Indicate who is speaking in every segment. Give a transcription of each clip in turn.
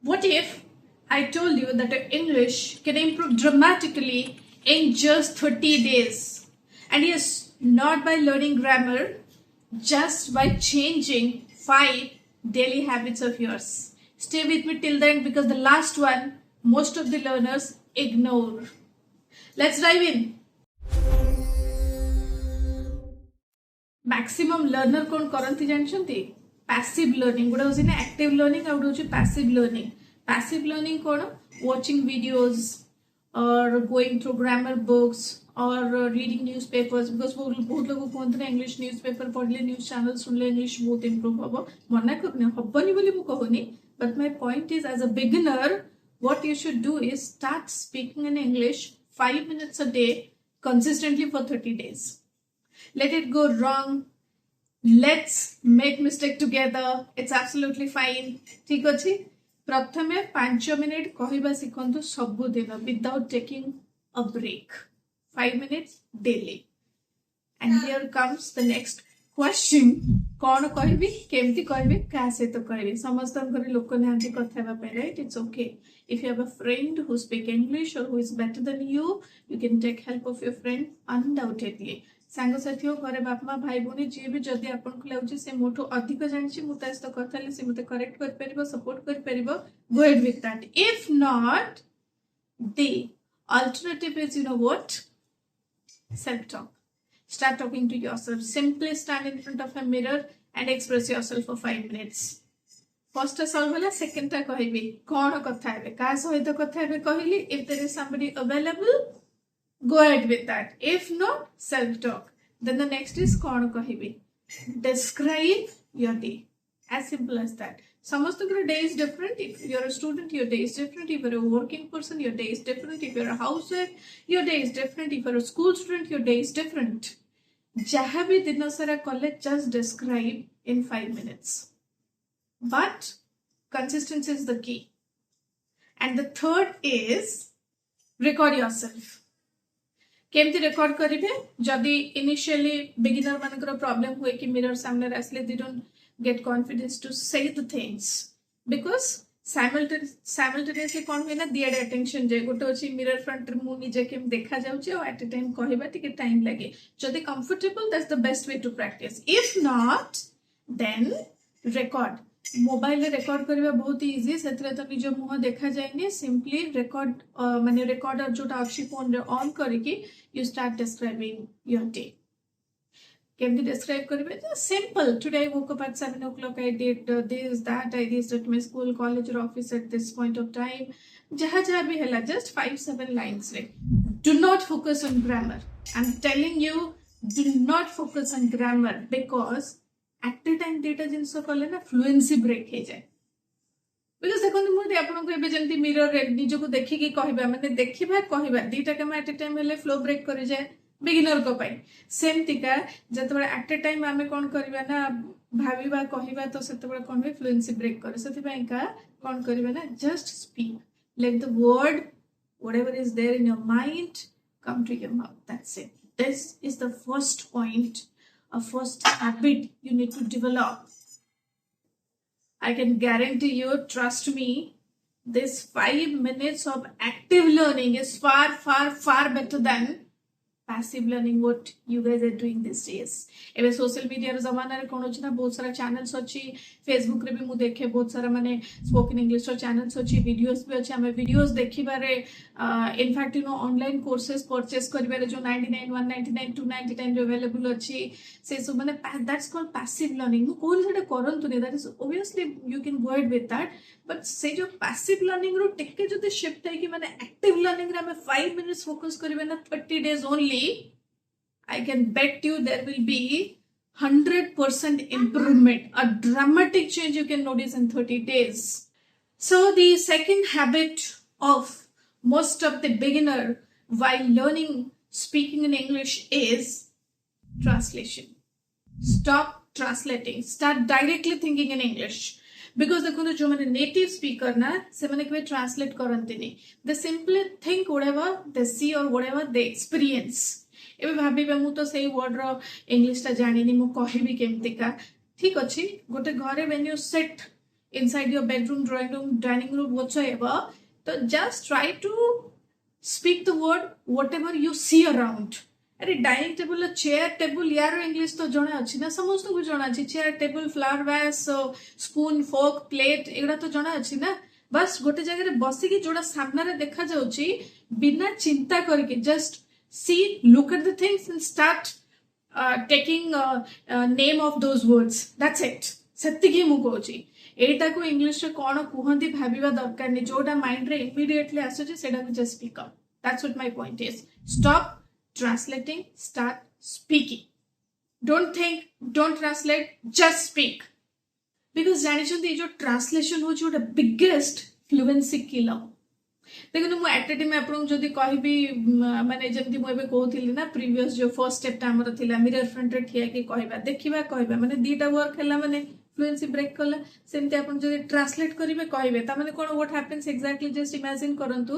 Speaker 1: What if I told you that your English can improve dramatically in just 30 days? And yes, not by learning grammar, just by changing 5 daily habits of yours. Stay with me till then because the last one, most of the learners ignore. Let's dive in. Maximum learner कौन करती जानते passive learning गोटे हूँ ना active learning और गोटे passive learning. Passive learning कौन watching videos or going through grammar books or reading newspapers because बहुत लोग कहते हैं English newspaper पढ़ले news channel सुनले English बहुत improve हबो मना करने हब्बनी बोली मु कहूनी. But my point is, as a beginner, what you should do is start speaking in English 5 minutes a day consistently for 30 days. Let it go wrong. Let's make mistake together. It's absolutely fine. ठीक अछि प्रथमे 5 minute कहबा सिखंतु सब दिन without taking a break. 5 minutes daily. And here comes the next question. कौन कहबी केमती कहबी का सहित कहबी समस्तंकर लोक नांती कथाबा पे right. It's okay. If you have a friend who speak English or who is better than you can take help of your friend undoubtedly. सांग साथी घरे बापा भाई भौणी जी भी जदि आपन को लागुची से मोठो अधिक जानिछि मु ता सहित कथा ले से मते करेक्ट कर परिबो सपोर्ट कर परिबो go ahead with that. If not, the alternative is, you know what, self talk. Start talking to yourself. Simply stand in front of a mirror and express yourself for 5 minutes. First solve होला second ta कहबी कोन कथा हेबे का सहित कथा हेबे कहली. If there is somebody available, go ahead with that. If not, self talk. Then the next is kono kahibi. Describe your day. As simple as that. Samastakara day is different. If you're a student, your day is different. If you're a working person, your day is different. If you're a housewife, your day is different. If you're a school student, your day is different. Jahabi dinasara college, just describe in 5 minutes. But consistency is the key. And the third is record yourself. केमती record करिवे जदि initially beginner मानकर problem हुए कि mirror सामने आसले दे don't get confidence to say the things because simultaneously कोन होइना दियड अटेंशन जे गोटे अछि मिरर फ्रंट रे मु निजे केम देखा जाउचे और एट अ टाइम कहबा टिके टाइम लागे जदि comfortable that's the best way to practise. If not then record. Mobile record करबा बहुत इजी सेतरे तो निज मुह देखा जायनी. सिंपली रिकॉर्ड माने रिकॉर्डर जोटा अछि फोन रे ऑन करके you start describing your day. Can you describe करबे तो simple. Today I woke up at 7 o'clock. I did this, that. I reached at my school, college or office at this point of time. जहाँ भी हला just 5-7 lines रे. Do not focus on grammar. I'm telling you, do not focus on grammar because at the time data जिनसो कले ना fluency break हे जाए. Because देखो मुझे आपन को एबे जंती मिरर रे निजो को देखि कि कहबा माने देखिबा कहबा दीटा के एट ए टाइम हेले फ्लो ब्रेक करि जाय बिगिनर को पाई. सेम तिका जते बडा एट ए टाइम आमे कोन करबा ना भाबिबा कहबा तो सेते बडा कोन वे फ्लुएंसी ब्रेक करे. सेति पई का कोन करबा ना just speak. Let the word whatever is there in your mind come to your mouth. That's it. This is the first point, a first habit you need to develop. I can guarantee you, trust me, this 5 minutes of active learning is far better than passive learning what you guys are doing these days. एबे social media रे जमाना रे कोन अछि ना बहुत सारा channels अछि. Facebook रे भी मु देखे बहुत सारा माने स्पोकन इंग्लिश रो चैनल्स अछि. वीडियोस भी अछि. हमें वीडियोस देखिबा रे in fact you know online courses purchase करबा रे जो 99 199 299 रे अवेलेबल अछि से सब माने दैट्स कॉल्ड पैसिव लर्निंग. मु कोन सेटा करंतु ने. That is obviously you can go ahead with that. But से जो पैसिव लर्निंग रो टिके जदि शिफ्ट है कि माने एक्टिव लर्निंग रे हमें 5 मिनट्स फोकस करबे ना 30 days only, I can bet you there will be 100% improvement, a dramatic change you can notice in 30 days. So the second habit of most of the beginner while learning speaking in English is translation. Stop translating. Start directly thinking in English. Because देखो जो मैंने native speaker ना से मैंने कभी translate करते नहीं. They simply think whatever they see or whatever they experience. एबे भाबिबे मु तो सेही वर्ड रो इंग्लिश ता जानिनी मु कहबी केमती का. ठीक अछि गोटे घरे when you sit inside your bedroom, drawing room, dining room, whatsoever. So just try to speak the word whatever you see around. अरे डाइनिंग टेबल चेयर टेबल यार इंग्लिश तो जଣା अच्छी ना समस्त को जଣା अच्छी chair table flower vase spoon fork plate एगुड़ा तो जଣା अच्छी ना बस गोटे जगह बसिकी जोड़ा सामने देखा जाउची बिना चिंता करके just see look at the things and start taking name of those words that's it सेतिकी मु कहूची एटा को इंग्लिश रे कोन कुहंती भाबिबा दरकार नै जोटा माइंड रे इमीडिएटली आसुची सेटा को just speak up that's what my point is stop translating, start speaking. Don't think, don't translate, just speak. Because जानिछंती जो translation होची ओटा biggest fluency killer. देखो मु एट टाइम आपन जदी कहबी माने जेमती मु एबे कहउथिली ना प्रीवियस जो फर्स्ट स्टेप ता हमर थिला मिरर फ्रंट रे ठिया के कहबा देखिबा कहबा माने दीटा वर्क हैला माने फ्लुएंसी ब्रेक कला सेमते आपन जदी ट्रांसलेट करिवे कहबे ता माने कोन what happens exactly just imagine करंतु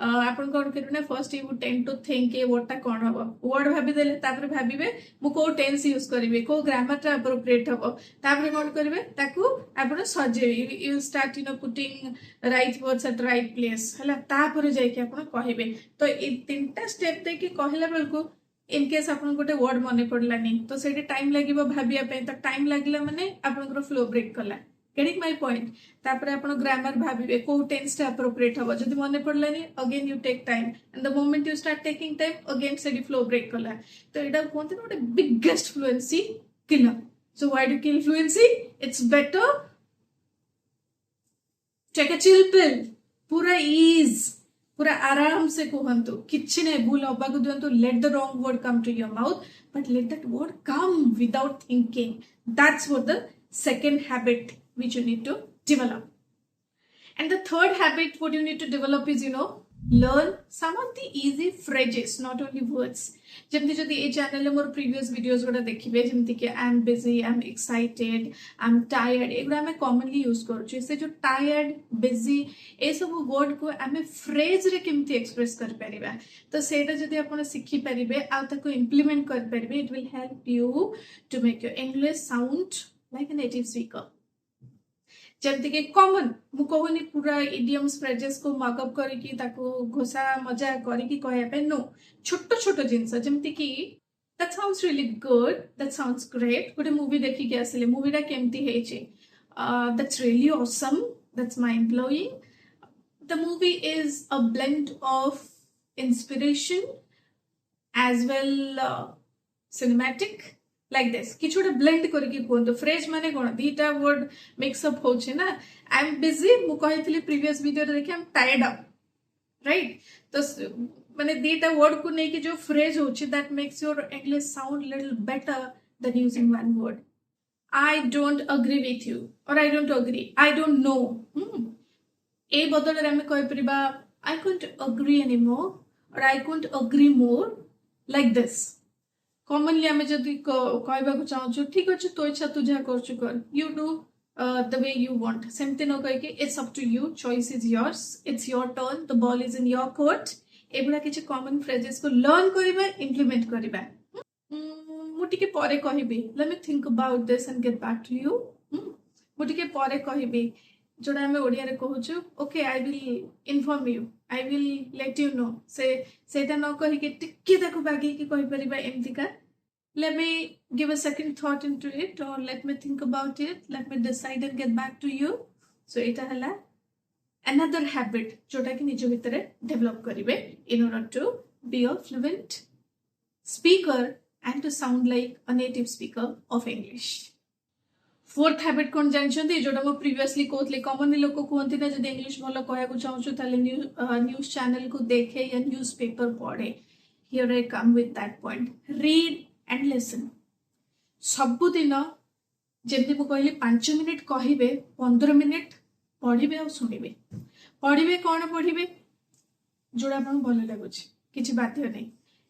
Speaker 1: आपन कोन करबे ना first you tend to think uh what ता कोन हबो वर्ड भाबी देले तापर भाबिबे मु को टेंस यूज करिवे को ग्रामर ता अप्रोप्रिएट हबो तापर कोन करिवे ताकू आपन सजे you start putting right words eight right place हला तापर जाय के आपन कहबे तो ए तीनटा स्टेप दे के कहला बेलको इन केस आपन गोटे वर्ड मने पड़लानी तो सेठी टाइम लागिबो भाबिया पे तो टाइम लागला माने आपन फ्लो ब्रेक कला गेटिंग माय पॉइंट तापर आपन ग्रामर भाबिबे को टेंस टा अप्रोप्रिएट हबो जदी मने पड़लानी again you take time and the moment you start taking time again सेठी फ्लो ब्रेक कला तो एटा कोनते गोटे biggest fluency killer so why do kill fluency it's better take a chill pill पूरा ईज पूरा आराम से कहंतु किछि नै भूल होबा को दियंतु let the wrong word come to your mouth but let that word come without thinking that's what the second habit which you need to develop and the third habit what you need to develop is learn some of the easy phrases not only words जेमती जदी ए channel मोर previous videos गोटा देखिबे जेमती के I am busy I am excited I am tired एगुड़ा हमें कॉमनली यूज करूछु से जो टायर्ड बिजी ए सब वर्ड को हमें फ्रेज रे केमती एक्सप्रेस कर परिबा तो सेटा जदी आपण सिखि परिबे आ ताको इंप्लीमेंट कर परिबे it will help you to make your English sound like a native speaker जमती के कॉमन मु कहूनी पूरा इडियम्स फ्रेजेस को मकअप करके ताको घोषा मजा करके कहया पे नो छोटो छोटो जिंस जमती की that sounds really good that sounds great गोटे मूवी देखि के आसले मूवीटा केमती हेचे that's really awesome that's mind blowing the movie is a blend of inspiration as well cinematic like this किछ गोटे ब्लेंड करके कोन फ्रेज माने कोन दीटा वर्ड मिक्स अप होचे ना आई एम बिजी मु कहितली प्रीवियस वीडियो रे देखि आई एम टायर्ड अप राइट तो माने दीटा वर्ड को नै कि जो फ्रेज होचे that makes your English sound little better than using one word I don't agree with you or I don't agree I don't know ए बदल रे हमें कहि परिबा I can't agree anymore or I can't agree more like this commonly आमे जदी कहबा को चाहू ठीक अछि तो इच्छा तू जा करछु कर you do the way you want सेमते न कहि के it's up to you choice is yours it's your turn the ball is in your court एबुला किछ कॉमन फ्रेजेस को लर्न करिबा इंप्लीमेंट करिबा मुटी के परे कहबी let me think about this and get back to you मुटी के परे कहबी जोड़ा हमें ओडिया रे कहूछु okay I will inform you I will let you know से सेटा न कहि के टिक्की ताको बागी के कहि परिबा एमती का let me give a second thought into it or let me think about it let me decide and get back to you so eta hala another habit जोटा कि निज भितरे डेवलप करिवे in order to be a fluent speaker and to sound like a native speaker of English fourth habit कोन जानछंती जोटा मो previously कहतले commonly लोक कहंती ना जदी इंग्लिश भलो कहया को चाहछु ताले न्यूज़ चैनल को देखे या न्यूज़पेपर पढ़े here I come with that point read and listen सबु दिन जेमती मु कहली 5 मिनिट कहिबे 15 मिनिट पढ़िबे और सुनिबे पढ़िबे कोन पढ़िबे जोड़ा आपन भलो लागुछि किछि बाध्य नै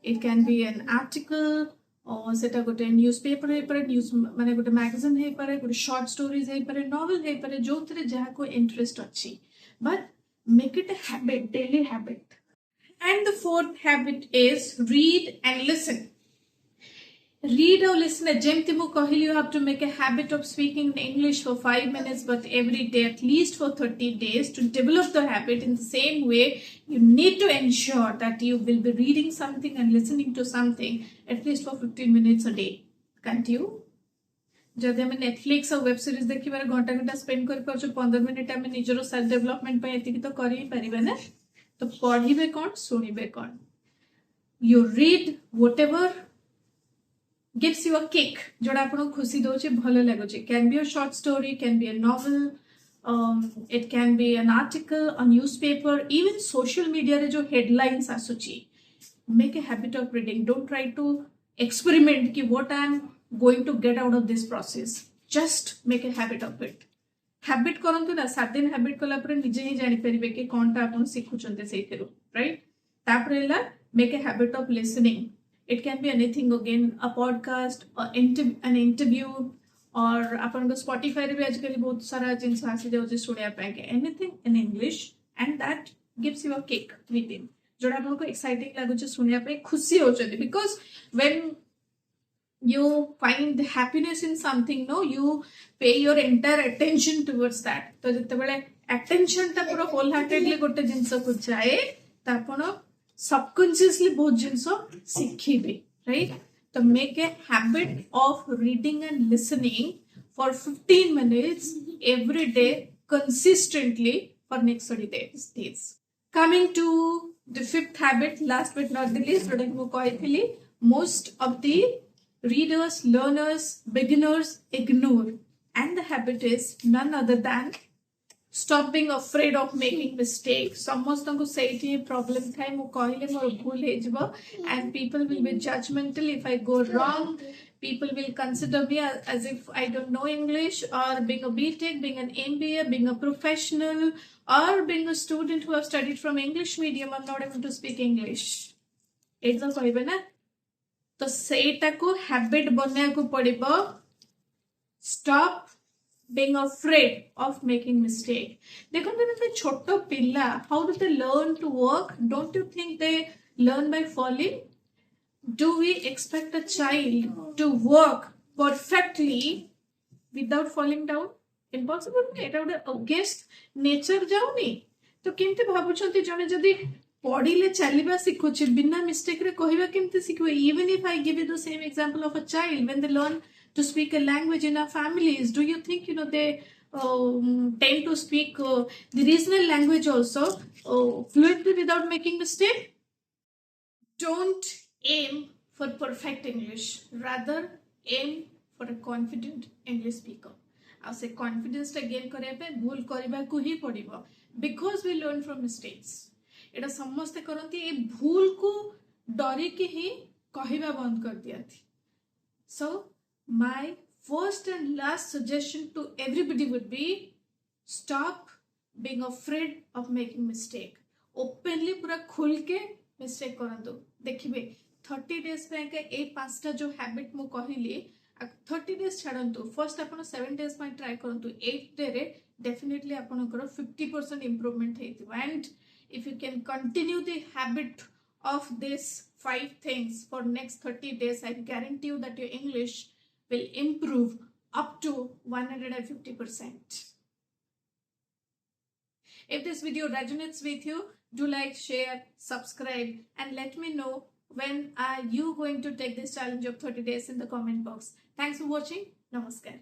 Speaker 1: it can be an article और सेटा गोटे न्यूज़पेपर हे पर न्यूज़ माने गोटे मैगजीन हे पर गोटे शॉर्ट स्टोरीज हे पर नॉवेल हे पर जोथरे जहा को इंटरेस्ट अछि but make it a habit daily habit and the fourth habit is read and listen read or listen. Jemti mu kahili, you have to make a habit of speaking English for 5 minutes, but every day, at least for 30 days. To develop the habit in the same way, you need to ensure that you will be reading something and listening to something at least for 15 minutes a day. Can't you? जदि आम Netflix और web series देखिबार घंटा घंटा spend कर पारछो 15 minute आम निजरो self development पे एतिकी तो कर ही परिबे ना. तो पढ़िबे कोन सुनिबे कोन. You read whatever gives you a kick, जोड़ा आपको खुशी दोचे भलो लागोचे. Can be a short story, can be a novel, it can be an article, a newspaper, even social media रे जो headlines आसुची. Make a habit of reading. Don't try to experiment कि what I am going to get out of this process. Just make a habit of it. Habit करंतु ना 7 दिन habit कला पर निजे ही जानि परिबे कि कोनटा आपन सिखुचंते सेइथिरु, right? तापरेला make a habit of listening. It can be anything, again, a podcast, or an interview, or अपन को Spotify रे भी आजकल बहुत सारा जिनस आसी जाउचे सुनिया पाए. Anything in English, and that gives you a kick within. जोड़ा अपन को exciting लागुचे सुनिया पाए, खुशी होचंदी. Because when you find happiness in something, no, you pay your entire attention towards that. तो जते बेले attention ता पूरा wholeheartedly गोटे जिनस को जाए, ता अपन subconsciously बहुत जिनसो सीखिबे, right? तो make a habit of reading and listening for 15 minutes every day consistently for next 30 days. Coming to the fifth habit, last but not the least, most of the readers, learners, beginners ignore, and the habit is none other than stop being afraid of making mistakes. समस्तंको सेठी problem थाई मु कहले मोर भूल हे जबो, and people will be judgmental if I go wrong. People will consider me as if I don't know English, or being a BTech, being an MBA, being a professional, or being a student who have studied from English medium, I'm not able to speak English. एटा कहबे ना. तो सेटा को habit बन्या को पड़िबो. Stop being afraid of making mistake. देखो ना छोटो पिल्ला, how do they learn to work? Don't you think they learn by falling? Do we expect a child to work perfectly without falling down? Impossible. Etah उडे against nature जाउनी. तो केमते भाबुछंती जने जदी पढ़िले चलिबा सिखुछि बिना mistake रे कहिबा केमते सिखबे? Even if I give you the same example of a child, when they learn to speak a language in our families, do you think they tend to speak the regional language also fluently without making mistake? Don't aim for perfect English, rather aim for a confident English speaker. I'll say confidence again करे पे भूल करिबा को ही पड़िबो, because we learn from mistakes. एटा समस्ते करंती ए भूल को डरी के ही कहिबा बंद कर दियाथि. So my first and last suggestion to everybody would be stop being afraid of making mistake. Openly पूरा खुल के mistake करंतु. देखिबे 30 days पे के ए पांचटा जो habit मु कहिली 30 days छाडंतु. First आपण 7 days में try करंतु. 8 day रे definitely आपनकर 50% improvement हेतिबो. And if you can continue the habit of this 5 things for next 30 days, I guarantee you that your English will improve up to 150%. If this video resonates with you, do like, share, subscribe, and let me know when are you going to take this challenge of 30 days in the comment box. Thanks for watching. Namaskar.